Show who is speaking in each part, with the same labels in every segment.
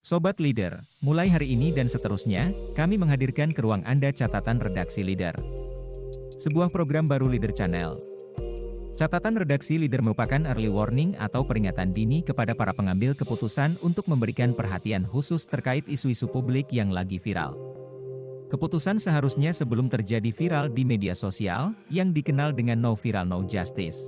Speaker 1: Sobat Leader, mulai hari ini dan seterusnya, kami menghadirkan ke ruang Anda catatan redaksi Leader. Sebuah program baru Leader Channel. Catatan redaksi Leader merupakan early warning atau peringatan dini kepada para pengambil keputusan untuk memberikan perhatian khusus terkait isu-isu publik yang lagi viral. Keputusan seharusnya sebelum terjadi viral di media sosial, yang dikenal dengan no viral no justice.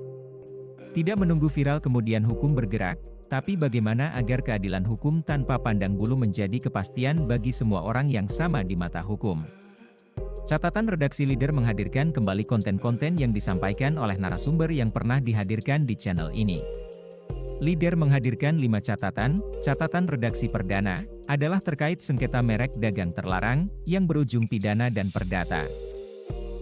Speaker 1: Tidak menunggu viral kemudian hukum bergerak, tapi bagaimana agar keadilan hukum tanpa pandang bulu menjadi kepastian bagi semua orang yang sama di mata hukum. Catatan redaksi Leader menghadirkan kembali konten-konten yang disampaikan oleh narasumber yang pernah dihadirkan di channel ini. Leader menghadirkan 5 catatan. Catatan redaksi perdana adalah terkait sengketa merek dagang terlarang yang berujung pidana dan perdata.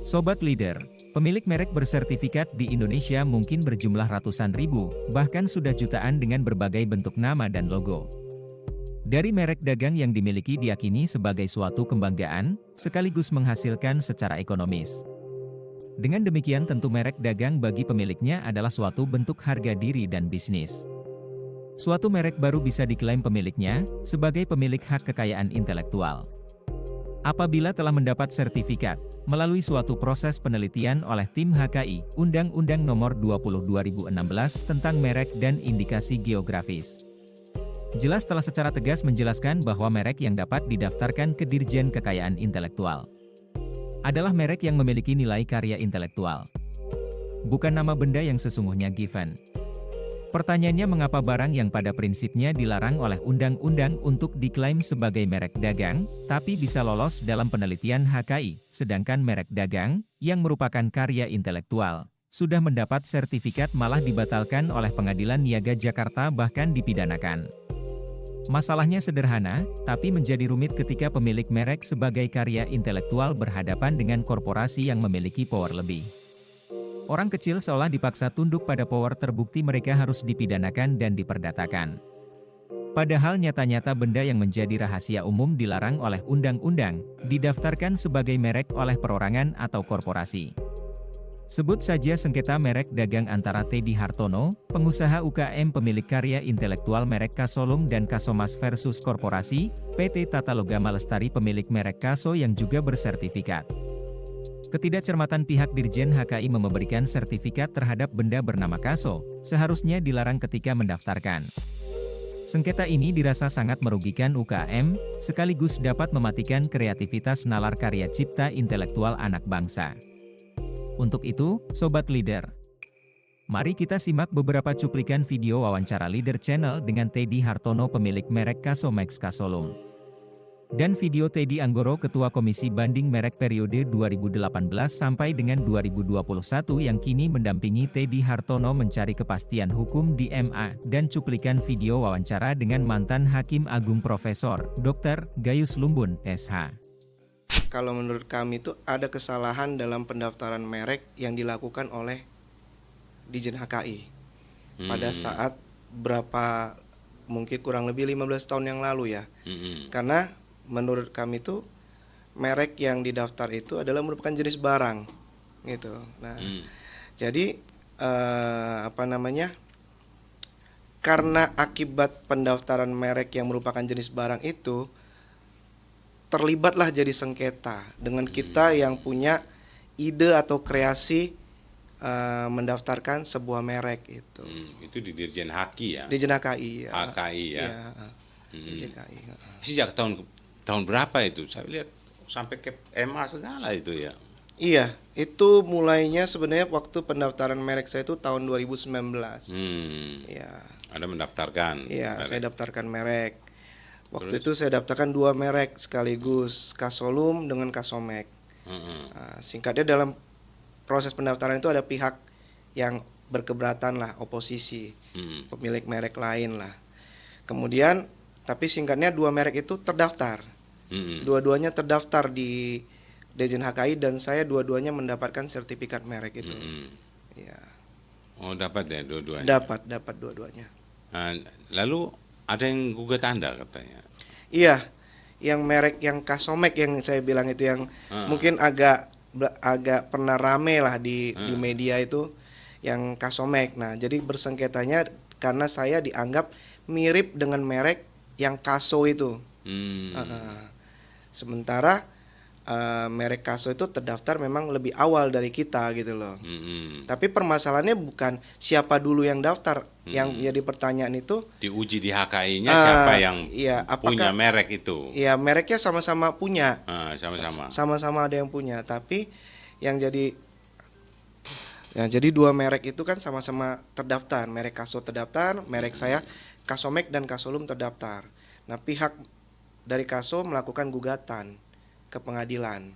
Speaker 1: Sobat Leader, pemilik merek bersertifikat di Indonesia mungkin berjumlah ratusan ribu, bahkan sudah jutaan dengan berbagai bentuk nama dan logo. Dari merek dagang yang dimiliki diyakini sebagai suatu kebanggaan, sekaligus menghasilkan secara ekonomis. Dengan demikian tentu merek dagang bagi pemiliknya adalah suatu bentuk harga diri dan bisnis. Suatu merek baru bisa diklaim pemiliknya, sebagai pemilik hak kekayaan intelektual. Apabila telah mendapat sertifikat, melalui suatu proses penelitian oleh tim HKI, Undang-Undang Nomor 20 2016 tentang merek dan indikasi geografis. Jelas telah secara tegas menjelaskan bahwa merek yang dapat didaftarkan ke Dirjen Kekayaan Intelektual adalah merek yang memiliki nilai karya intelektual. Bukan nama benda yang sesungguhnya given. Pertanyaannya mengapa barang yang pada prinsipnya dilarang oleh undang-undang untuk diklaim sebagai merek dagang, tapi bisa lolos dalam penelitian HKI, sedangkan merek dagang, yang merupakan karya intelektual, sudah mendapat sertifikat malah dibatalkan oleh Pengadilan Niaga Jakarta bahkan dipidanakan. Masalahnya sederhana, tapi menjadi rumit ketika pemilik merek sebagai karya intelektual berhadapan dengan korporasi yang memiliki power lebih. Orang kecil seolah dipaksa tunduk pada power terbukti mereka harus dipidanakan dan diperdatakan. Padahal nyata-nyata benda yang menjadi rahasia umum dilarang oleh undang-undang, didaftarkan sebagai merek oleh perorangan atau korporasi. Sebut saja sengketa merek dagang antara Teddy Hartono, pengusaha UKM pemilik karya intelektual merek Kasolum dan Kasomas versus korporasi, PT Tata Logama Lestari pemilik merek Kaso yang juga bersertifikat. Ketidakcermatan pihak Dirjen HKI memberikan sertifikat terhadap benda bernama Kaso, seharusnya dilarang ketika mendaftarkan. Sengketa ini dirasa sangat merugikan UKM, sekaligus dapat mematikan kreativitas nalar karya cipta intelektual anak bangsa. Untuk itu, Sobat Leader, mari kita simak beberapa cuplikan video wawancara Leader Channel dengan Teddy Hartono pemilik merek Kasomex Kasolum. Dan video Teddy Anggoro Ketua Komisi Banding Merek periode 2018 sampai dengan 2021 yang kini mendampingi Teddy Hartono mencari kepastian hukum di MA, dan cuplikan video wawancara dengan mantan Hakim Agung Profesor Dr. Gayus Lumbun, SH.
Speaker 2: Kalau menurut kami itu ada kesalahan dalam pendaftaran merek yang dilakukan oleh Dirjen HKI pada saat mungkin kurang lebih 15 tahun yang lalu ya. Karena menurut kami itu merek yang didaftar itu adalah merupakan jenis barang gitu. Nah, jadi karena akibat pendaftaran merek yang merupakan jenis barang itu terlibatlah jadi sengketa dengan kita yang punya ide atau kreasi mendaftarkan sebuah merek itu.
Speaker 3: Itu di Dirjen HKI ya?
Speaker 2: Dirjen HKI ya.
Speaker 3: HKI ya.
Speaker 2: Dirjen HKI.
Speaker 3: Sejak tahun berapa itu? Saya lihat sampai ke MA segala itu ya.
Speaker 2: Iya, itu mulainya sebenarnya waktu pendaftaran merek saya itu tahun 2019. Ya.
Speaker 3: Ada mendaftarkan?
Speaker 2: Iya, saya daftarkan merek. Waktu itu saya daftarkan 2 merek sekaligus, Kasolum dengan Kasomek. Singkatnya dalam proses pendaftaran itu ada pihak yang berkeberatan lah, oposisi, pemilik merek lain lah. Kemudian, tapi singkatnya 2 merek itu terdaftar. Dua-duanya terdaftar di Dirjen HKI dan saya dua-duanya mendapatkan sertifikat merek itu. Ya.
Speaker 3: Oh, dapat ya dua-duanya?
Speaker 2: Dapat dua-duanya.
Speaker 3: Lalu ada yang gugat Anda katanya?
Speaker 2: Iya, yang merek yang Kasomek yang saya bilang itu yang mungkin agak pernah rame lah di media itu, yang Kasomek. Nah, jadi bersengketanya karena saya dianggap mirip dengan merek yang Kaso itu.
Speaker 3: Hmm.
Speaker 2: Sementara merek Kaso itu terdaftar memang lebih awal dari kita gitu loh. Tapi permasalahannya bukan siapa dulu yang daftar, yang jadi pertanyaan itu
Speaker 3: Diuji di HKI-nya siapa yang
Speaker 2: iya,
Speaker 3: punya
Speaker 2: apakah
Speaker 3: merek itu.
Speaker 2: ya mereknya sama-sama punya,
Speaker 3: Sama-sama.
Speaker 2: sama-sama ada yang punya, tapi yang jadi dua merek itu kan sama-sama terdaftar, merek Kaso terdaftar, merek saya Kasomek dan Kasolum terdaftar. Nah, pihak dari Kaso melakukan gugatan ke pengadilan.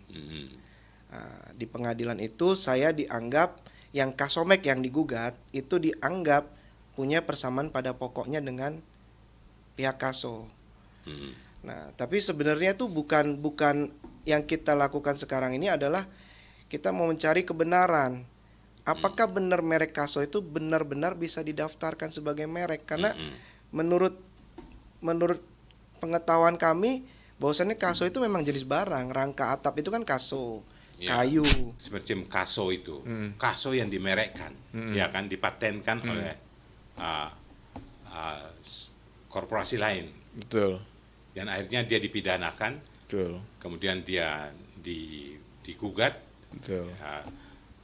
Speaker 2: Nah, di pengadilan itu saya dianggap yang Kasomek yang digugat itu dianggap punya persamaan pada pokoknya dengan pihak Kaso. Nah, tapi sebenarnya itu bukan yang kita lakukan sekarang ini adalah kita mau mencari kebenaran. Apakah benar merek Kaso itu benar-benar bisa didaftarkan sebagai merek? Karena menurut pengetahuan kami bahwasannya Kaso itu memang jenis barang, rangka atap itu kan Kaso, kayu.
Speaker 3: Semacam Kaso itu, Kaso yang dimerekkan, ya kan, dipatenkan oleh korporasi lain.
Speaker 4: Betul.
Speaker 3: Dan akhirnya dia dipidanakan,
Speaker 4: Betul.
Speaker 3: kemudian dia digugat,
Speaker 4: Betul.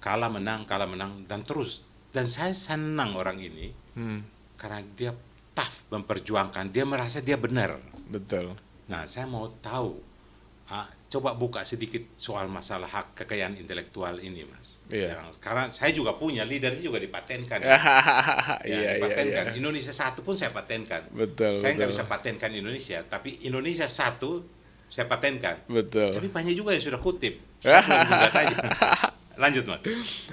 Speaker 3: kalah menang dan terus. Dan saya senang orang ini karena dia tough memperjuangkan, dia merasa dia benar.
Speaker 4: Betul.
Speaker 3: Nah, saya mau tahu, coba buka sedikit soal masalah hak kekayaan intelektual ini, Mas.
Speaker 4: Iya.
Speaker 3: Karena saya juga punya, leader juga dipatenkan.
Speaker 4: Iya.
Speaker 3: Dipatenkan. Indonesia 1 pun saya patenkan.
Speaker 4: Betul.
Speaker 3: Saya nggak bisa patenkan Indonesia, tapi Indonesia 1 saya patenkan.
Speaker 4: Betul.
Speaker 3: Tapi banyak juga yang sudah kutip. Saya belum gugat aja. Lanjut, Mas.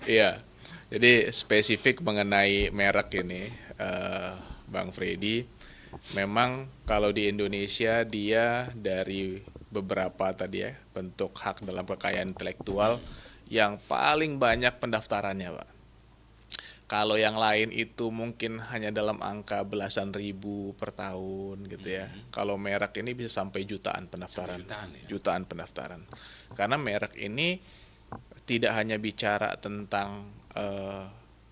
Speaker 4: Iya. Jadi spesifik mengenai merek ini, Bang Freddy, memang kalau di Indonesia dia dari beberapa tadi ya bentuk hak dalam kekayaan intelektual yang paling banyak pendaftarannya, Pak. Kalau yang lain itu mungkin hanya dalam angka belasan ribu per tahun gitu ya. Kalau merek ini bisa sampai jutaan pendaftaran. Jutaan pendaftaran. Karena merek ini tidak hanya bicara tentang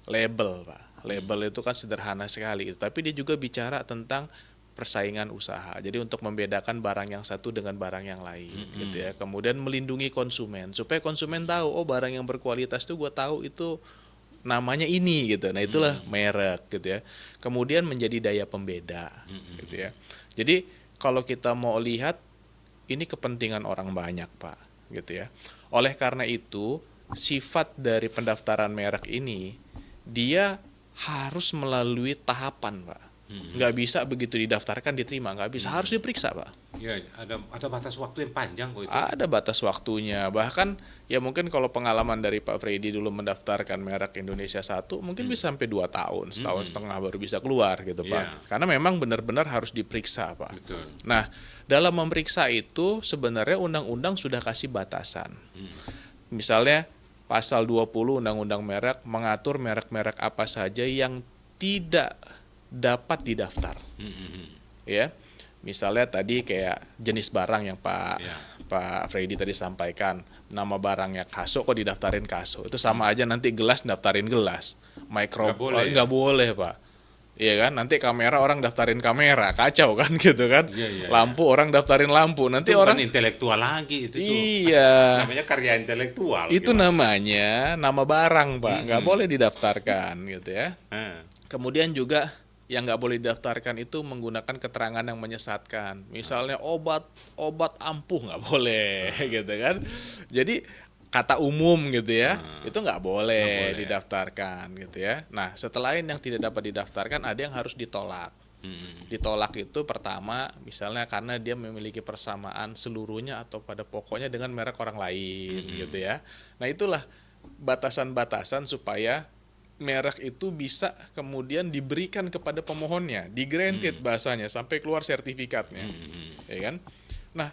Speaker 4: label, Pak. Label itu kan sederhana sekali, tapi dia juga bicara tentang persaingan usaha. Jadi untuk membedakan barang yang satu dengan barang yang lain, gitu ya. Kemudian melindungi konsumen supaya konsumen tahu, oh barang yang berkualitas itu gue tahu itu namanya ini gitu. Nah itulah merek gitu ya. Kemudian menjadi daya pembeda, gitu ya. Jadi kalau kita mau lihat ini kepentingan orang banyak, Pak, gitu ya. Oleh karena itu sifat dari pendaftaran merek ini dia harus melalui tahapan, Pak. Nggak bisa begitu didaftarkan diterima, nggak bisa, harus diperiksa, Pak.
Speaker 3: Ya, ada batas waktu yang panjang kok itu.
Speaker 4: Ada batas waktunya, bahkan ya mungkin kalau pengalaman dari Pak Freddy dulu mendaftarkan merek Indonesia 1 mungkin bisa sampai 2 tahun, setahun setengah baru bisa keluar gitu, Pak. Karena memang benar-benar harus diperiksa, Pak.
Speaker 3: Betul.
Speaker 4: Nah, dalam memeriksa itu sebenarnya undang-undang sudah kasih batasan. Misalnya pasal 20 Undang-Undang Merek mengatur merek-merek apa saja yang tidak dapat didaftar. Ya. Misalnya tadi kayak jenis barang yang Pak Freddy tadi sampaikan, nama barangnya Kaso kok didaftarin Kaso. Itu sama aja nanti gelas daftarin gelas. Nggak boleh, Pak. Iya kan, nanti kamera orang daftarin kamera, kacau kan gitu kan. Lampu orang daftarin lampu, nanti
Speaker 3: itu
Speaker 4: orang
Speaker 3: bukan intelektual lagi itu.
Speaker 4: Iya.
Speaker 3: Namanya karya intelektual.
Speaker 4: Itu namanya nama barang, Pak. Nggak boleh didaftarkan gitu ya. Kemudian juga yang nggak boleh didaftarkan itu menggunakan keterangan yang menyesatkan. Misalnya obat ampuh nggak boleh gitu kan. Jadi kata umum gitu ya, itu nggak boleh didaftarkan gitu ya. Nah, setelah yang tidak dapat didaftarkan ada yang harus ditolak. Ditolak itu pertama misalnya karena dia memiliki persamaan seluruhnya atau pada pokoknya dengan merek orang lain gitu ya. Nah, itulah batasan-batasan supaya merek itu bisa kemudian diberikan kepada pemohonnya, di-granted bahasanya sampai keluar sertifikatnya. Ya kan? Nah,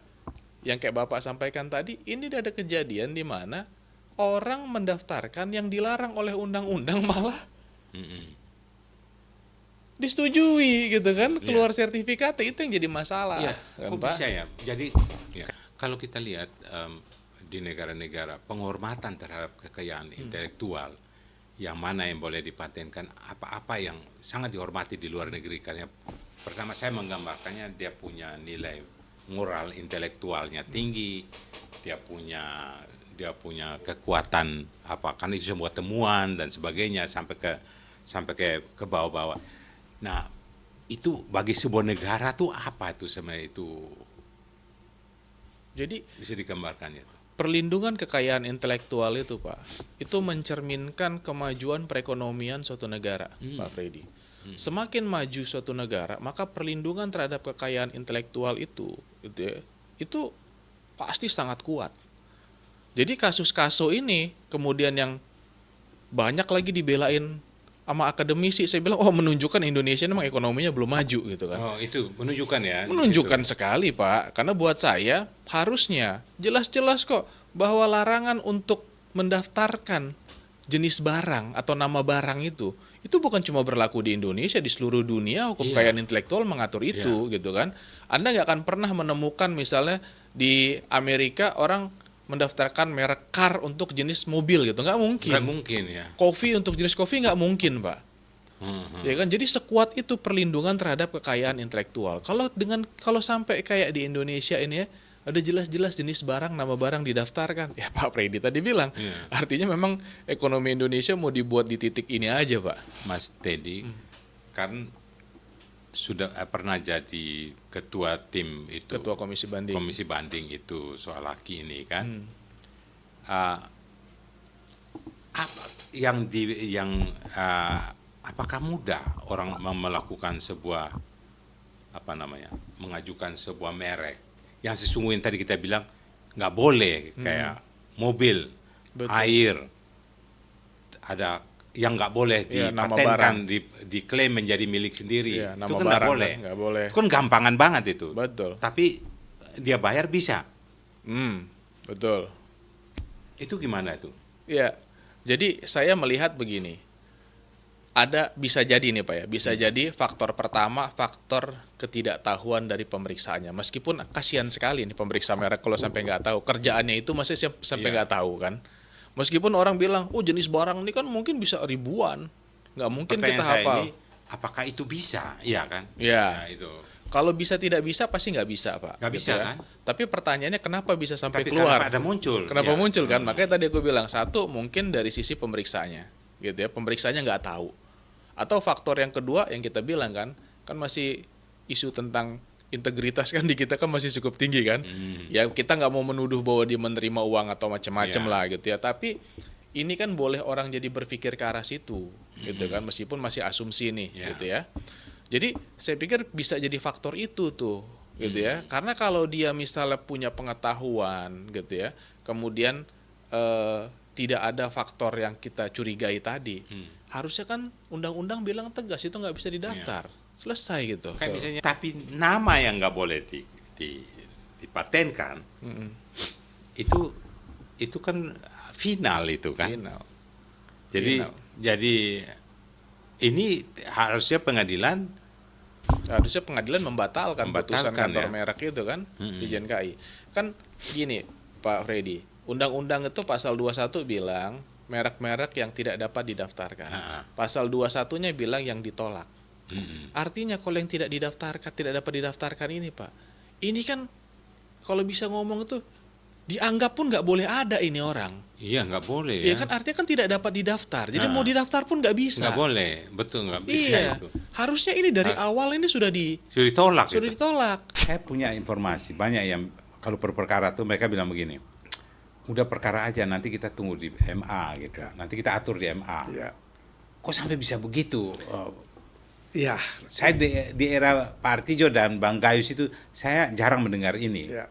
Speaker 4: yang kayak Bapak sampaikan tadi, ini ada kejadian di mana orang mendaftarkan yang dilarang oleh undang-undang malah disetujui gitu kan, keluar sertifikatnya, itu yang jadi masalah.
Speaker 3: Kan, kok bisa ya? Jadi kalau kita lihat di negara-negara penghormatan terhadap kekayaan intelektual, yang mana yang boleh dipatenkan, apa-apa yang sangat dihormati di luar negeri karena pertama saya menggambarkannya dia punya nilai moral intelektualnya tinggi, dia punya kekuatan apa kan itu semua temuan dan sebagainya sampai ke bawah-bawah. Nah, itu bagi sebuah negara tuh apa itu sebenarnya itu
Speaker 4: Jadi
Speaker 3: bisa digambarkan ya.
Speaker 4: perlindungan kekayaan intelektual itu Pak, itu mencerminkan kemajuan perekonomian suatu negara, Pak Freddy. Semakin maju suatu negara, maka perlindungan terhadap kekayaan intelektual itu pasti sangat kuat. Jadi kasus-kasus ini kemudian yang banyak lagi dibelain sama akademisi, saya bilang menunjukkan Indonesia memang ekonominya belum maju gitu kan.
Speaker 3: Oh, itu menunjukkan ya.
Speaker 4: Menunjukkan sekali Pak, karena buat saya harusnya jelas-jelas kok bahwa larangan untuk mendaftarkan jenis barang atau nama barang itu bukan cuma berlaku di Indonesia, di seluruh dunia hukum kekayaan intelektual mengatur itu gitu kan. Anda nggak akan pernah menemukan misalnya di Amerika orang mendaftarkan merek car untuk jenis mobil gitu, nggak mungkin.
Speaker 3: Nggak mungkin ya.
Speaker 4: Kopi untuk jenis kopi nggak mungkin Pak. Ya kan, jadi sekuat itu perlindungan terhadap kekayaan intelektual. Kalau sampai kayak di Indonesia ini ya, ada jelas-jelas jenis barang, nama barang didaftarkan. Ya Pak Freddy tadi bilang, artinya memang ekonomi Indonesia mau dibuat di titik ini aja Pak.
Speaker 3: Mas Teddy kan sudah pernah jadi ketua tim itu,
Speaker 4: Ketua Komisi Banding.
Speaker 3: itu soal haki ini kan. Apakah mudah orang melakukan sebuah mengajukan sebuah merek yang sesungguhnya tadi kita bilang nggak boleh, kayak mobil,
Speaker 4: Betul.
Speaker 3: air, ada yang nggak boleh
Speaker 4: nama
Speaker 3: dipatenkan, diklaim menjadi milik sendiri.
Speaker 4: Iya,
Speaker 3: Itu
Speaker 4: nama
Speaker 3: kan nggak
Speaker 4: barang
Speaker 3: boleh.
Speaker 4: kan nggak boleh.
Speaker 3: Itu kan gampangan banget itu.
Speaker 4: Betul.
Speaker 3: Tapi dia bayar bisa.
Speaker 4: Betul.
Speaker 3: Itu gimana itu?
Speaker 4: Ya, jadi saya melihat begini. Bisa jadi nih Pak ya, bisa jadi faktor pertama, faktor ketidaktahuan dari pemeriksaannya. Meskipun kasihan sekali nih pemeriksa merek kalau sampai nggak tahu, kerjaannya itu masih sampai nggak tahu kan. Meskipun orang bilang, jenis barang ini kan mungkin bisa ribuan, nggak mungkin
Speaker 3: Pertanyaan
Speaker 4: kita
Speaker 3: saya
Speaker 4: hafal.
Speaker 3: ini, apakah itu bisa? Iya kan?
Speaker 4: Ya.
Speaker 3: Nah, itu.
Speaker 4: Kalau bisa tidak bisa pasti nggak bisa Pak.
Speaker 3: Nggak bisa kan?
Speaker 4: Tapi pertanyaannya kenapa bisa sampai
Speaker 3: Tapi
Speaker 4: keluar?
Speaker 3: kenapa ada muncul?
Speaker 4: Kenapa
Speaker 3: Ya.
Speaker 4: muncul kan? Makanya tadi aku bilang, satu mungkin dari sisi pemeriksanya, gitu ya, pemeriksanya nggak tahu. Atau faktor yang kedua yang kita bilang kan masih isu tentang integritas kan di kita kan masih cukup tinggi kan. Ya kita nggak mau menuduh bahwa dia menerima uang atau macam-macam lah gitu ya. Tapi ini kan boleh orang jadi berpikir ke arah situ, gitu kan, meskipun masih asumsi nih, gitu ya. Jadi saya pikir bisa jadi faktor itu tuh, gitu ya. Karena kalau dia misalnya punya pengetahuan, gitu ya, kemudian tidak ada faktor yang kita curigai tadi, harusnya kan undang-undang bilang tegas itu nggak bisa didaftar, selesai gitu.
Speaker 3: Kayak misalnya, tapi nama yang nggak boleh dipatenkan, itu kan final itu kan.
Speaker 4: Final.
Speaker 3: Jadi ini harusnya pengadilan
Speaker 4: membatalkan putusan kantor
Speaker 3: ya.
Speaker 4: merek itu kan, Dirjen KI. Kan gini Pak Freddy, undang-undang itu pasal 21 bilang merek-merek yang tidak dapat didaftarkan. Pasal 21-nya bilang yang ditolak. Artinya kalau yang tidak dapat didaftarkan ini Pak, ini kan kalau bisa ngomong itu dianggap pun nggak boleh ada ini orang.
Speaker 3: Iya, nggak boleh
Speaker 4: Ya
Speaker 3: ya.
Speaker 4: kan artinya kan tidak dapat didaftar. Jadi mau didaftar pun nggak bisa.
Speaker 3: Nggak boleh, betul nggak bisa itu.
Speaker 4: Harusnya ini dari awal ini sudah
Speaker 3: ditolak.
Speaker 4: ditolak.
Speaker 3: Saya punya informasi banyak yang kalau perkara tuh mereka bilang begini, udah perkara aja nanti kita tunggu di MA gitu, nanti kita atur di MA.
Speaker 2: Ya.
Speaker 3: Kok sampai bisa begitu?
Speaker 2: Ya.
Speaker 3: Saya di era Pak Artijo dan Bang Gayus itu saya jarang mendengar ini.
Speaker 2: Ya.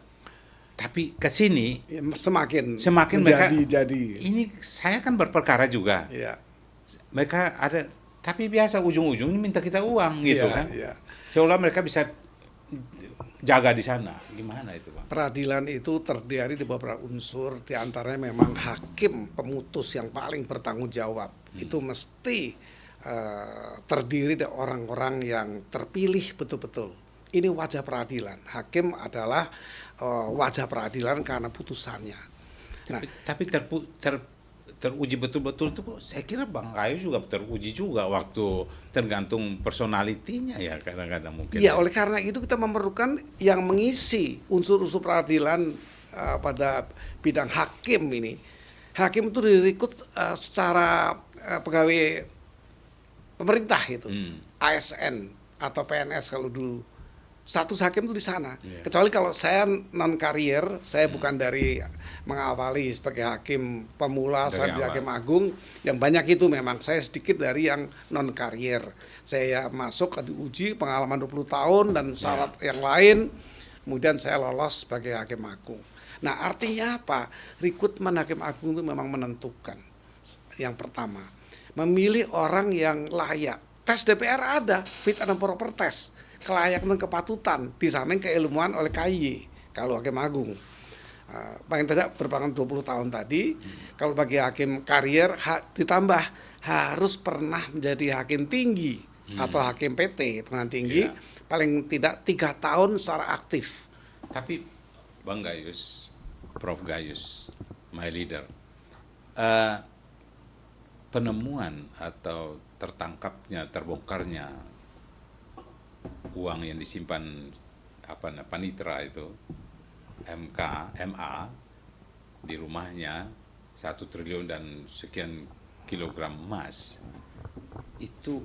Speaker 3: Tapi ke sini
Speaker 2: Semakin
Speaker 3: mereka
Speaker 2: jadi.
Speaker 3: Ini saya kan berperkara juga.
Speaker 2: Ya.
Speaker 3: Mereka ada, tapi biasa ujung-ujungnya minta kita uang gitu
Speaker 2: Iya,
Speaker 3: kan.
Speaker 2: iya.
Speaker 3: Seolah mereka bisa jaga di sana. Gimana itu, Bang?
Speaker 2: Peradilan itu terdiri di beberapa unsur, di antaranya memang hakim pemutus yang paling bertanggung jawab. Itu mesti terdiri dari orang-orang yang terpilih betul-betul. Ini wajah peradilan. Hakim adalah wajah peradilan karena putusannya. Nah,
Speaker 3: Tapi teruji betul-betul tuh saya kira Bang Gayu juga teruji juga waktu tergantung personalitinya ya kadang-kadang mungkin.
Speaker 5: Iya, oleh karena itu kita memerlukan yang mengisi unsur-unsur peradilan pada bidang hakim ini. Hakim itu direkrut secara pegawai pemerintah itu, ASN atau PNS kalau dulu. Status hakim itu di sana. Kecuali kalau saya non karier, saya bukan dari mengawali sebagai hakim pemula, saya di Hakim Agung, yang banyak itu memang saya sedikit dari yang non karier. Saya masuk diuji pengalaman 20 tahun dan syarat yang lain, kemudian saya lolos sebagai Hakim Agung. Nah, artinya apa? Rekrutmen Hakim Agung itu memang menentukan. Yang pertama, memilih orang yang layak. Tes DPR ada, fit and proper test, kelayakan dan kepatutan, di samping keilmuan oleh KY kalau Hakim Agung. Paling tidak berpengalaman 20 tahun tadi. Kalau bagi hakim karier ditambah harus pernah menjadi hakim tinggi atau hakim PT pengadilan tinggi, paling tidak 3 tahun secara aktif.
Speaker 3: Tapi Bang Gayus, Prof Gayus, my leader, penemuan atau tertangkapnya, terbongkarnya uang yang disimpan panitra itu MA di rumahnya 1 triliun dan sekian kilogram emas, itu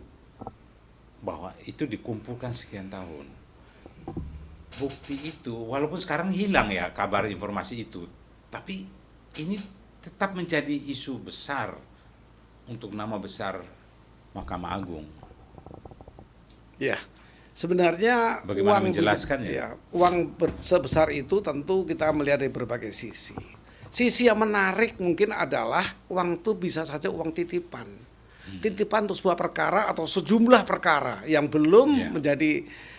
Speaker 3: bahwa itu dikumpulkan sekian tahun. Bukti itu walaupun sekarang hilang ya kabar informasi itu, tapi ini tetap menjadi isu besar untuk nama besar Mahkamah Agung.
Speaker 5: Ya, sebenarnya
Speaker 3: bagaimana
Speaker 5: uang
Speaker 3: menjelaskannya?
Speaker 5: Ya, uang sebesar itu tentu kita melihat dari berbagai sisi. Sisi yang menarik mungkin adalah uang itu bisa saja uang titipan. Titipan untuk sebuah perkara atau sejumlah perkara yang belum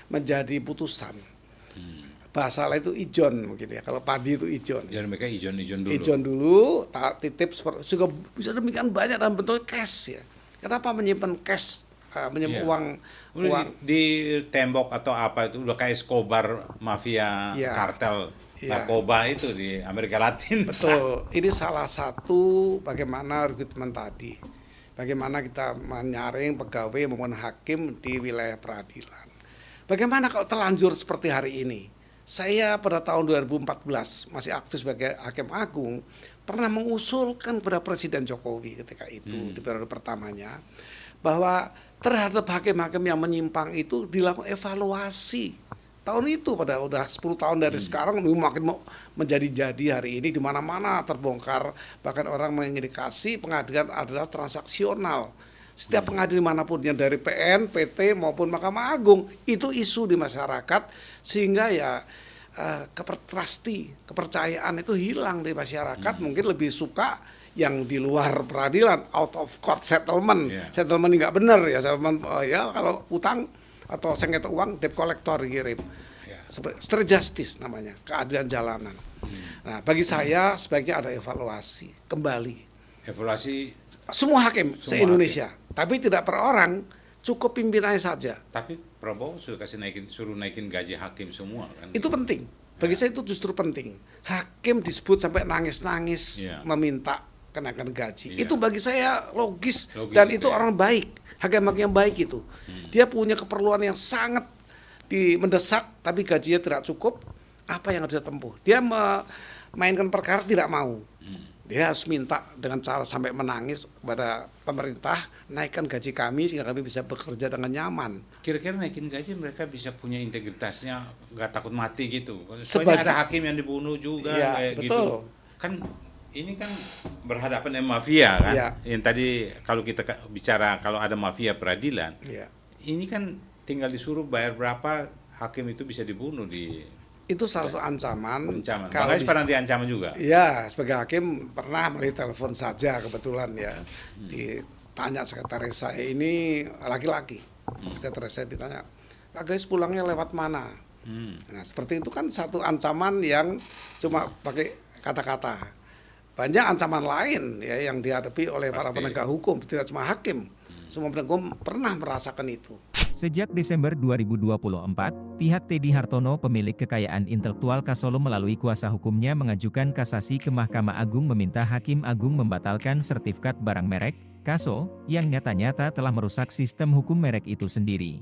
Speaker 5: menjadi putusan. Bahasa lain itu ijon mungkin ya. Kalau padi itu ijon.
Speaker 3: Ya mereka ijon dulu.
Speaker 5: Ijon dulu, titip juga bisa demikian banyak dalam bentuk cash ya. Kenapa menyimpan cash? Menyimpan uang
Speaker 3: di tembok atau apa itu udah kayak Escobar mafia kartel narkoba itu di Amerika Latin.
Speaker 5: Betul. Ini salah satu bagaimana rekrutmen tadi. Bagaimana kita menyaring pegawai maupun hakim di wilayah peradilan. Bagaimana kalau terlanjur seperti hari ini? Saya pada tahun 2014 masih aktif sebagai Hakim Agung pernah mengusulkan kepada Presiden Jokowi ketika itu di periode pertamanya bahwa terhadap hakim-hakim yang menyimpang itu dilakukan evaluasi. Tahun itu pada udah 10 tahun dari sekarang makin menjadi-jadi hari ini di mana-mana terbongkar, bahkan orang mengindikasi pengadilan adalah transaksional. Setiap pengadilan manapun yang dari PN, PT maupun Mahkamah Agung itu isu di masyarakat sehingga ya kepercayaan itu hilang di masyarakat. Mungkin lebih suka yang di luar peradilan, out of court settlement. Settlement ini nggak benar ya, settlement ya kalau utang atau sengketa uang debt collector dikirim. Street justice namanya, keadilan jalanan. Nah, bagi saya sebaiknya ada evaluasi kembali.
Speaker 3: Evaluasi
Speaker 5: semua hakim se-Indonesia, tapi tidak per orang, cukup pimpinannya saja.
Speaker 3: Tapi Prabowo sudah suruh naikin gaji hakim semua kan.
Speaker 5: Itu penting. Bagi saya itu justru penting. Hakim disebut sampai nangis-nangis meminta kenaikan gaji. Itu bagi saya logis dan itu orang baik. Hakim-hakim yang baik itu. Dia punya keperluan yang sangat mendesak tapi gajinya tidak cukup. Apa yang harus dia tempuh? Dia memainkan perkara tidak mau. Dia harus minta dengan cara sampai menangis kepada pemerintah, naikkan gaji kami sehingga kami bisa bekerja dengan nyaman.
Speaker 3: Kira-kira naikin gaji mereka bisa punya integritasnya, nggak takut mati gitu. Soalnya ada hakim yang dibunuh juga kayak
Speaker 5: betul.
Speaker 3: gitu. Kan ini kan berhadapan dengan mafia kan. Yang tadi kalau kita bicara kalau ada mafia peradilan, ini kan tinggal disuruh bayar berapa hakim itu bisa dibunuh di.
Speaker 5: Itu salah satu ancaman.
Speaker 3: Kalau pernah diancam juga.
Speaker 5: Iya, sebagai hakim pernah melalui telepon saja kebetulan ya. Ditanya sekretaris saya ini laki-laki. Sekretaris saya ditanya, Pak Gayus pulangnya lewat mana? Nah, seperti itu kan satu ancaman yang cuma pakai kata-kata. Banyak ancaman lain ya yang dihadapi oleh para penegak hukum, tidak cuma hakim. Semua penegak hukum pernah merasakan itu.
Speaker 1: Sejak Desember 2024, pihak Teddy Hartono pemilik kekayaan intelektual Kasolum melalui kuasa hukumnya mengajukan kasasi ke Mahkamah Agung meminta Hakim Agung membatalkan sertifikat barang merek, Kaso, yang nyata-nyata telah merusak sistem hukum merek itu sendiri.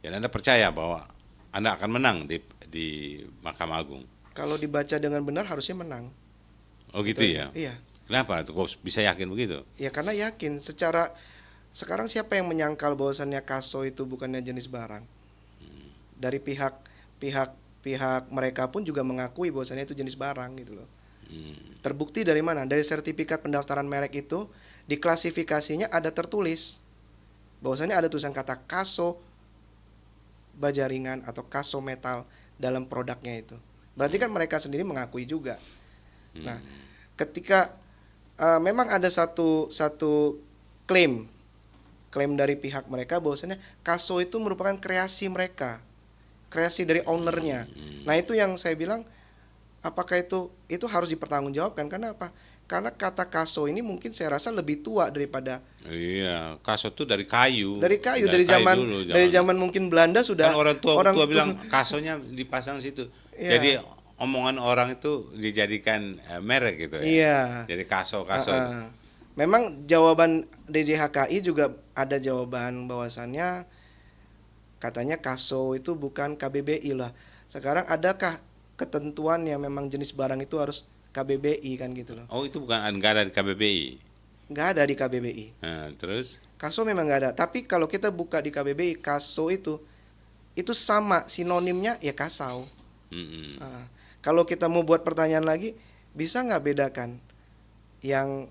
Speaker 3: Dan Anda percaya bahwa Anda akan menang di Mahkamah Agung?
Speaker 2: Kalau dibaca dengan benar harusnya menang.
Speaker 3: Oh gitu ya?
Speaker 2: Iya.
Speaker 3: Kenapa? Kok bisa yakin begitu?
Speaker 2: Ya karena yakin sekarang siapa yang menyangkal bahwasannya Kaso itu bukannya jenis barang? Dari pihak mereka pun juga mengakui bahwasannya itu jenis barang gitu loh. Terbukti dari mana? Dari sertifikat pendaftaran merek itu di klasifikasinya ada tertulis bahwasannya ada tulisan kata Kaso baja ringan atau Kaso metal dalam produknya itu. Berarti kan mereka sendiri mengakui juga. Nah, ketika memang ada satu klaim dari pihak mereka bahwasanya Kaso itu merupakan kreasi mereka, kreasi dari ownernya. Nah itu yang saya bilang, apakah itu harus dipertanggungjawabkan? Karena apa? Karena kata Kaso ini mungkin saya rasa lebih tua daripada.
Speaker 3: Iya, Kaso itu dari kayu.
Speaker 2: Dari zaman dulu, dari zaman mungkin Belanda sudah.
Speaker 3: Kan orang tua bilang Kasonya dipasang situ.
Speaker 2: Iya.
Speaker 3: Jadi omongan orang itu dijadikan merek gitu ya.
Speaker 2: Iya.
Speaker 3: Jadi Kaso.
Speaker 2: Memang jawaban DJHKI juga ada jawaban bahwasannya katanya Kaso itu bukan KBBI lah. Sekarang adakah ketentuan yang memang jenis barang itu harus KBBI kan gitu loh?
Speaker 3: Oh itu nggak ada di KBBI?
Speaker 2: Nggak ada di KBBI.
Speaker 3: Nah, terus?
Speaker 2: Kaso memang nggak ada. Tapi kalau kita buka di KBBI, Kaso itu sama sinonimnya ya kasau. Nah, kalau kita mau buat pertanyaan lagi, bisa nggak bedakan yang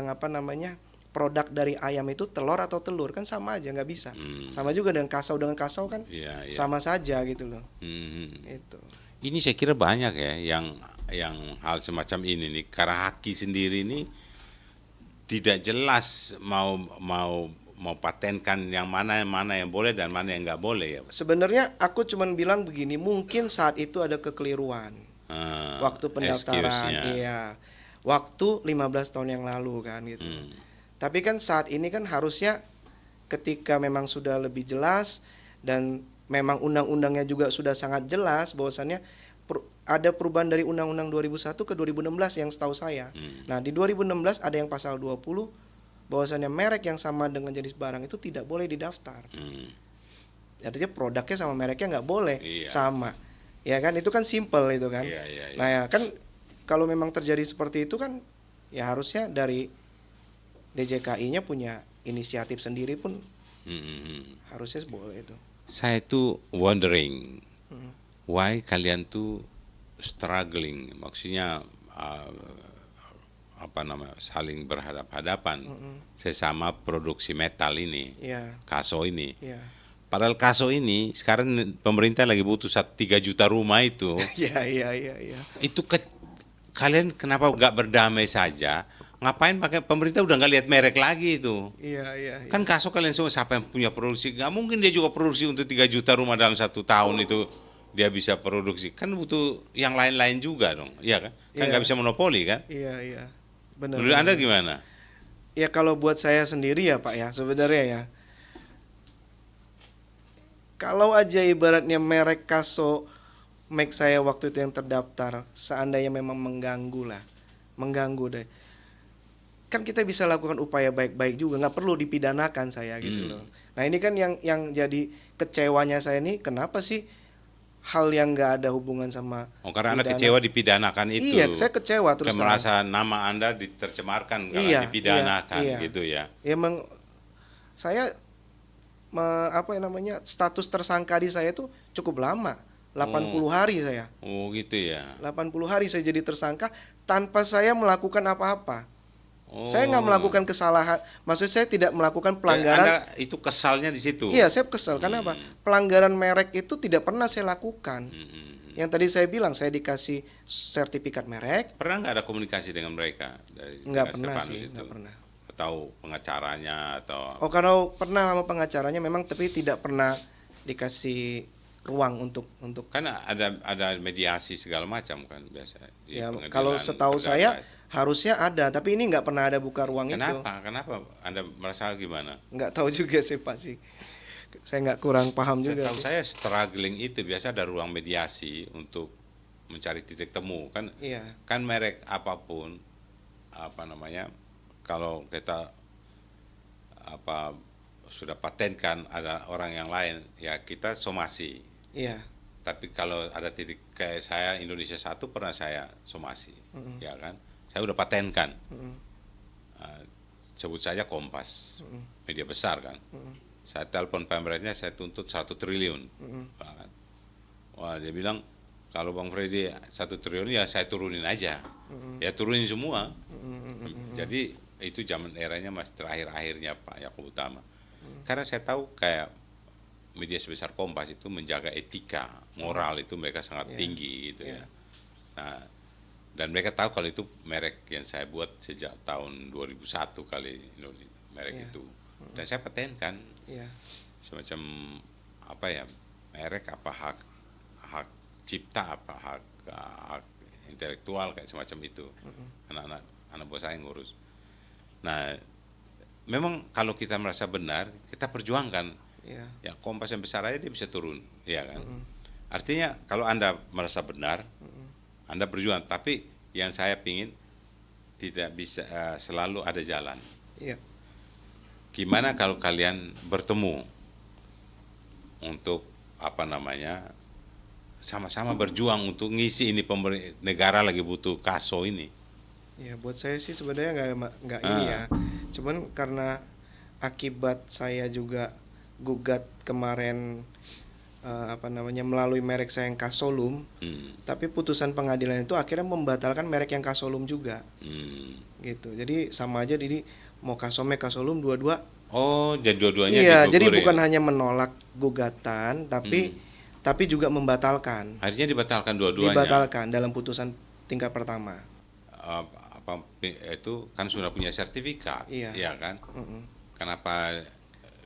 Speaker 2: apa namanya produk dari ayam itu telur atau telur? Kan sama aja, nggak bisa. Sama juga dengan kasau kan
Speaker 3: Iya.
Speaker 2: sama saja gitu loh. Itu.
Speaker 3: Ini saya kira banyak ya yang hal semacam ini nih, karena Haki sendiri ini tidak jelas mau patenkan yang mana yang boleh dan mana yang nggak boleh ya.
Speaker 2: Sebenarnya aku cuman bilang begini, mungkin saat itu ada kekeliruan waktu pendaftaran,
Speaker 3: excuse-nya.
Speaker 2: iya. Waktu 15 tahun yang lalu kan gitu. Tapi kan saat ini kan harusnya ketika memang sudah lebih jelas dan memang undang-undangnya juga sudah sangat jelas bahwasannya ada perubahan dari Undang-Undang 2001 ke 2016 yang setahu saya. Nah, di 2016 ada yang pasal 20 bahwasannya merek yang sama dengan jenis barang itu tidak boleh didaftar. Artinya produknya sama mereknya nggak boleh sama. Ya kan itu kan simple itu kan.
Speaker 3: Iya.
Speaker 2: Nah, ya kan kalau memang terjadi seperti itu kan ya harusnya dari DJKI-nya punya inisiatif sendiri pun harusnya boleh itu.
Speaker 3: Saya tuh wondering why kalian tuh struggling, maksudnya saling berhadap-hadapan sesama produksi metal ini, Kaso ini. Padahal Kaso ini sekarang pemerintah lagi butuh 3 juta rumah itu.
Speaker 2: Iya.
Speaker 3: Itu kalian kenapa nggak berdamai saja? Ngapain pakai pemerintah udah nggak lihat merek lagi itu?
Speaker 2: Iya.
Speaker 3: Kan Kaso kalian semua siapa yang punya produksi? Nggak mungkin dia juga produksi untuk 3 juta rumah dalam 1 tahun itu dia bisa produksi. Kan butuh yang lain-lain juga dong, iya kan? Kan nggak bisa monopoli kan?
Speaker 2: Iya. Benar.
Speaker 3: Menurut Anda gimana?
Speaker 2: Ya kalau buat saya sendiri ya Pak ya sebenarnya ya. Kalau aja ibaratnya merek Kaso Max saya waktu itu yang terdaftar seandainya memang mengganggu deh. Kan kita bisa lakukan upaya baik-baik juga, nggak perlu dipidanakan saya gitu loh. Nah ini kan yang jadi kecewanya saya nih, kenapa sih hal yang nggak ada hubungan sama
Speaker 3: karena Anda kecewa dipidanakan itu.
Speaker 2: Iya, saya kecewa terus.
Speaker 3: Kayak merasa nama Anda ditercemarkan kalau dipidanakan gitu ya.
Speaker 2: Ya saya status tersangka di saya itu cukup lama. 80 hari saya.
Speaker 3: Oh gitu ya.
Speaker 2: 80 hari saya jadi tersangka tanpa saya melakukan apa-apa. Saya nggak melakukan kesalahan, maksud saya tidak melakukan pelanggaran.
Speaker 3: Anda itu kesalnya di situ.
Speaker 2: Iya, saya kesal. Karena apa? Pelanggaran merek itu tidak pernah saya lakukan. Yang tadi saya bilang, saya dikasih sertifikat merek.
Speaker 3: Pernah nggak ada komunikasi dengan mereka?
Speaker 2: Nggak pernah sih, nggak pernah.
Speaker 3: Atau pengacaranya atau?
Speaker 2: Oh, kalau pernah sama pengacaranya memang, tapi tidak pernah dikasih ruang untuk.
Speaker 3: Karena ada mediasi segala macam kan biasa.
Speaker 2: Ya, kalau setahu saya harusnya ada, tapi ini nggak pernah ada buka ruang itu.
Speaker 3: Kenapa Anda merasa gimana?
Speaker 2: Nggak tahu juga sih Pak sih. Saya nggak kurang paham juga
Speaker 3: Setahu
Speaker 2: sih.
Speaker 3: saya struggling itu biasa ada ruang mediasi untuk mencari titik temu kan.
Speaker 2: Iya,
Speaker 3: Kan merek apapun kalau kita sudah patenkan ada orang yang lain ya kita somasi.
Speaker 2: iya,
Speaker 3: Tapi kalau ada titik kayak saya Indonesia 1 pernah saya somasi, ya kan? Saya udah patenkan. Sebut saja Kompas, media besar kan. Saya telepon pemerintahnya, saya tuntut 1 triliun. Kan. Wah dia bilang kalau Bang Freddy 1 triliun ya saya turunin aja, ya turunin semua. Jadi itu zaman eranya mas terakhir-akhirnya Pak Yakub Utama. Karena saya tahu kayak media sebesar Kompas itu menjaga etika, moral itu mereka sangat tinggi gitu ya. Nah, dan mereka tahu kalau itu merek yang saya buat sejak tahun 2001 kali merek itu. Dan saya patenkan
Speaker 2: iya,
Speaker 3: semacam merek hak cipta hak intelektual kayak semacam itu. Anak buah saya ngurus. Nah, memang kalau kita merasa benar, kita perjuangkan.
Speaker 2: iya,
Speaker 3: Ya Kompas yang besar aja dia bisa turun, ya kan. Artinya kalau Anda merasa benar, Anda berjuang. Tapi yang saya pingin tidak bisa selalu ada jalan.
Speaker 2: iya,
Speaker 3: Gimana kalau kalian bertemu untuk sama-sama berjuang untuk ngisi ini negara lagi butuh kaso ini.
Speaker 2: iya. Buat saya sih sebenarnya nggak ini ya. Cuman karena akibat saya juga gugat kemarin melalui merek saya yang Kasolum, tapi putusan pengadilan itu akhirnya membatalkan merek yang Kasolum juga, gitu. Jadi sama aja, jadi mau Kasomek Kasolum dua-dua.
Speaker 3: Oh, jadi dua-duanya
Speaker 2: Iya,
Speaker 3: digugur
Speaker 2: jadi
Speaker 3: ya?
Speaker 2: bukan hanya menolak gugatan, tapi juga membatalkan,
Speaker 3: Akhirnya dibatalkan dua-duanya.
Speaker 2: dibatalkan dalam putusan tingkat pertama.
Speaker 3: Itu kan sudah punya sertifikat,
Speaker 2: Iya.
Speaker 3: ya kan? Kenapa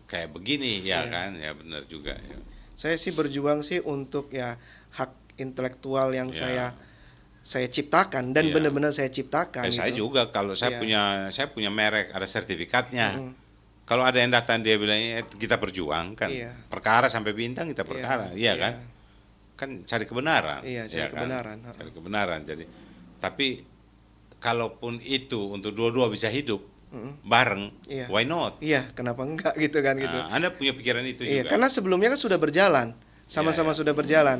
Speaker 3: kayak begini, ya
Speaker 2: Iya.
Speaker 3: kan? Ya benar juga. Ya.
Speaker 2: Saya sih berjuang sih untuk ya hak intelektual yang
Speaker 3: Iya.
Speaker 2: saya ciptakan dan
Speaker 3: Iya.
Speaker 2: benar-benar saya ciptakan.
Speaker 3: Saya
Speaker 2: gitu.
Speaker 3: juga kalau saya
Speaker 2: Iya.
Speaker 3: punya merek ada sertifikatnya. Kalau ada yang datang dia bilang kita berjuang kan,
Speaker 2: Iya.
Speaker 3: perkara sampai bintang kita perkara, iya kan? Kan cari kebenaran.
Speaker 2: Iya, cari
Speaker 3: ya kan?
Speaker 2: kebenaran.
Speaker 3: Cari kebenaran. Jadi, tapi kalaupun itu untuk dua-dua bisa hidup bareng,
Speaker 2: Iya.
Speaker 3: why not?
Speaker 2: Iya, kenapa enggak gitu kan gitu.
Speaker 3: Nah, Anda punya pikiran itu
Speaker 2: Iya,
Speaker 3: juga.
Speaker 2: karena sebelumnya kan sudah berjalan, sama-sama
Speaker 3: Iya.
Speaker 2: sudah berjalan.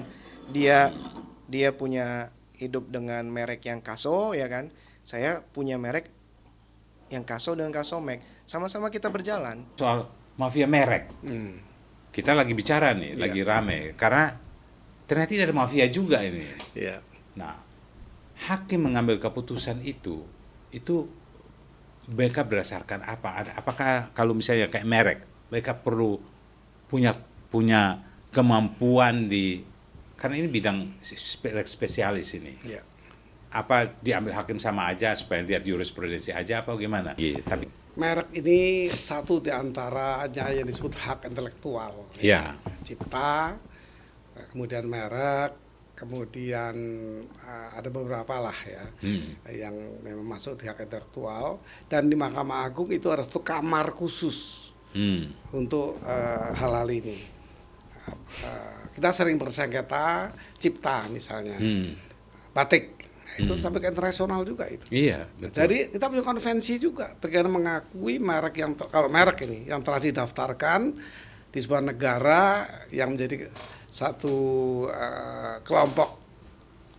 Speaker 2: Dia punya hidup dengan merek yang Kaso, ya kan? Saya punya merek yang Kaso dengan Kasomek, sama-sama kita berjalan.
Speaker 3: Soal mafia merek, kita lagi bicara nih,
Speaker 5: Iya.
Speaker 3: lagi rame, karena ternyata ada mafia juga ini.
Speaker 5: Iya.
Speaker 3: Nah, hakim mengambil keputusan itu mereka berdasarkan apa? Apakah kalau misalnya kayak merek, mereka perlu punya kemampuan karena ini bidang spesialis ini.
Speaker 5: Iya.
Speaker 3: Apa diambil hakim sama aja supaya lihat jurisprudensi aja apa gimana? Iya, tapi
Speaker 5: Merek ini satu di antaranya yang disebut hak intelektual.
Speaker 3: ya,
Speaker 5: Cipta, kemudian merek, kemudian ada beberapa lah ya yang memang masuk di hak intelektual, dan di Mahkamah Agung itu ada satu kamar khusus untuk hal-hal ini. Kita sering bersengketa cipta misalnya, batik. Itu sampai ke internasional juga itu.
Speaker 3: iya, betul.
Speaker 5: Jadi kita punya konvensi juga bagaimana mengakui merek kalau merek ini yang telah didaftarkan di sebuah negara yang menjadi satu kelompok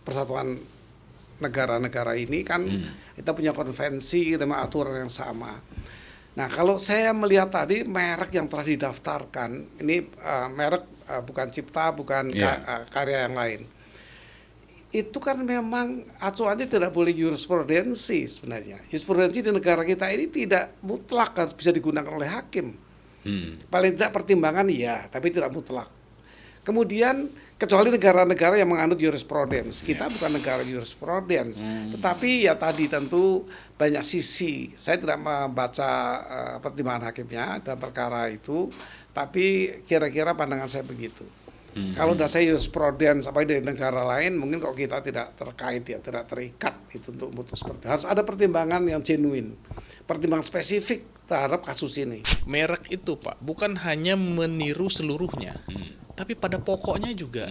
Speaker 5: persatuan negara-negara ini kan kita punya konvensi, kita punya aturan yang sama. Nah kalau saya melihat tadi merek yang telah didaftarkan ini merek bukan cipta, bukan karya yang lain. Itu kan memang acuannya tidak boleh jurisprudensi sebenarnya. Jurisprudensi di negara kita ini tidak mutlak harus bisa digunakan oleh hakim. Paling tidak pertimbangan ya, tapi tidak mutlak. Kemudian kecuali negara-negara yang menganut jurisprudens, kita bukan negara jurisprudens. Tetapi ya tadi tentu banyak sisi. Saya tidak membaca pertimbangan hakimnya dalam perkara itu, tapi kira-kira pandangan saya begitu. Kalau dasar jurisprudens apa dari negara lain, mungkin kok kita tidak terkait ya, tidak terikat itu untuk memutus seperti. Harus ada pertimbangan yang genuine, pertimbangan spesifik terhadap kasus ini.
Speaker 4: Merek itu Pak, bukan hanya meniru seluruhnya, tapi pada pokoknya juga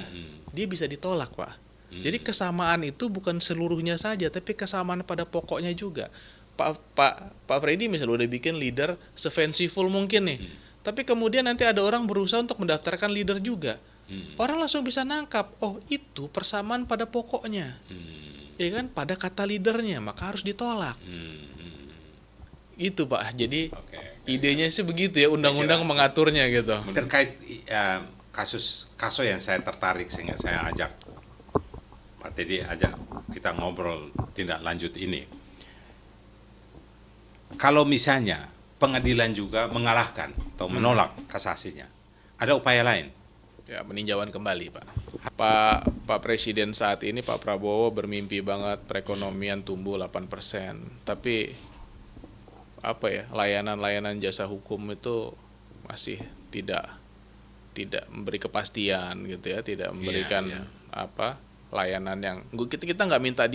Speaker 4: dia bisa ditolak Pak. Jadi kesamaan itu bukan seluruhnya saja, tapi kesamaan pada pokoknya juga. Pak Freddy misalnya udah bikin leader se-fanciful mungkin nih, tapi kemudian nanti ada orang berusaha untuk mendaftarkan leader juga. Orang langsung bisa nangkap, oh itu persamaan pada pokoknya, ya kan, pada kata leadernya, maka harus ditolak. Itu Pak, jadi idenya sih begitu ya, undang-undang mengaturnya gitu.
Speaker 3: Terkait kasus yang saya tertarik sehingga saya ajak Pak Teddy kita ngobrol tindak lanjut ini. Kalau misalnya pengadilan juga mengalahkan atau menolak kasasinya, ada upaya lain?
Speaker 4: Ya, peninjauan kembali Pak. Pak Presiden saat ini, Pak Prabowo bermimpi banget perekonomian tumbuh 8%. Tapi apa ya, layanan jasa hukum itu masih tidak memberi kepastian gitu ya, tidak memberikan layanan yang kita nggak minta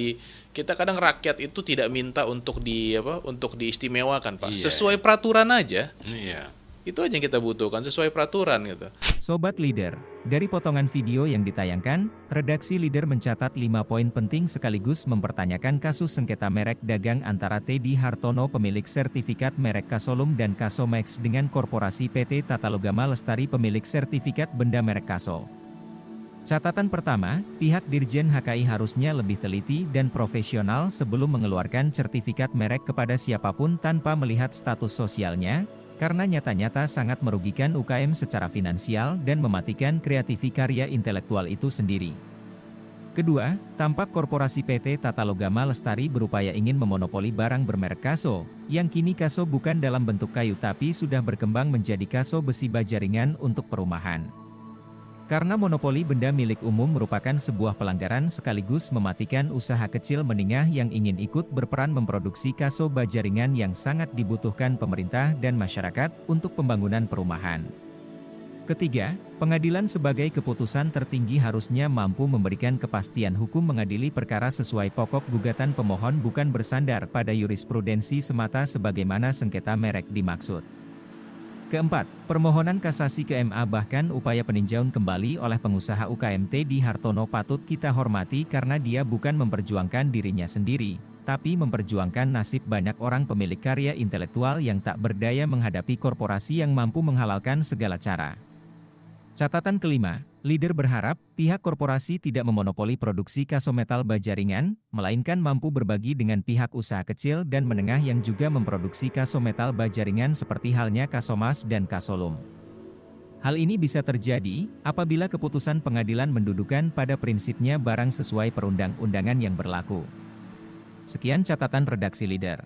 Speaker 4: kita kadang rakyat itu tidak minta untuk diistimewakan Pak. Sesuai peraturan aja. Itu aja yang kita butuhkan, sesuai peraturan gitu.
Speaker 1: Sobat Leader, dari potongan video yang ditayangkan, redaksi Leader mencatat 5 poin penting sekaligus mempertanyakan kasus sengketa merek dagang antara Teddy Hartono pemilik sertifikat merek Kasolum dan Kasomex dengan Korporasi PT Tatalogama Lestari pemilik sertifikat benda merek Kaso. Catatan pertama, pihak Dirjen HKI harusnya lebih teliti dan profesional sebelum mengeluarkan sertifikat merek kepada siapapun tanpa melihat status sosialnya, karena nyata-nyata sangat merugikan UKM secara finansial dan mematikan kreativitas karya intelektual itu sendiri. Kedua, tampak Korporasi PT Tatalogama Lestari berupaya ingin memonopoli barang bermerek Kaso, yang kini Kaso bukan dalam bentuk kayu tapi sudah berkembang menjadi Kaso besi baja ringan untuk perumahan. Karena monopoli benda milik umum merupakan sebuah pelanggaran sekaligus mematikan usaha kecil menengah yang ingin ikut berperan memproduksi Kaso baja ringan yang sangat dibutuhkan pemerintah dan masyarakat untuk pembangunan perumahan. Ketiga, pengadilan sebagai keputusan tertinggi harusnya mampu memberikan kepastian hukum mengadili perkara sesuai pokok gugatan pemohon bukan bersandar pada jurisprudensi semata sebagaimana sengketa merek dimaksud. Keempat, permohonan kasasi ke MA bahkan upaya peninjauan kembali oleh pengusaha UKM Teddy Hartono patut kita hormati karena dia bukan memperjuangkan dirinya sendiri, tapi memperjuangkan nasib banyak orang pemilik karya intelektual yang tak berdaya menghadapi korporasi yang mampu menghalalkan segala cara. Catatan kelima, Leader berharap pihak korporasi tidak memonopoli produksi Kaso metal baja ringan, melainkan mampu berbagi dengan pihak usaha kecil dan menengah yang juga memproduksi Kaso metal baja ringan seperti halnya Kasomas dan Kasolum. Hal ini bisa terjadi apabila keputusan pengadilan mendudukan pada prinsipnya barang sesuai perundang-undangan yang berlaku. Sekian catatan redaksi Leader.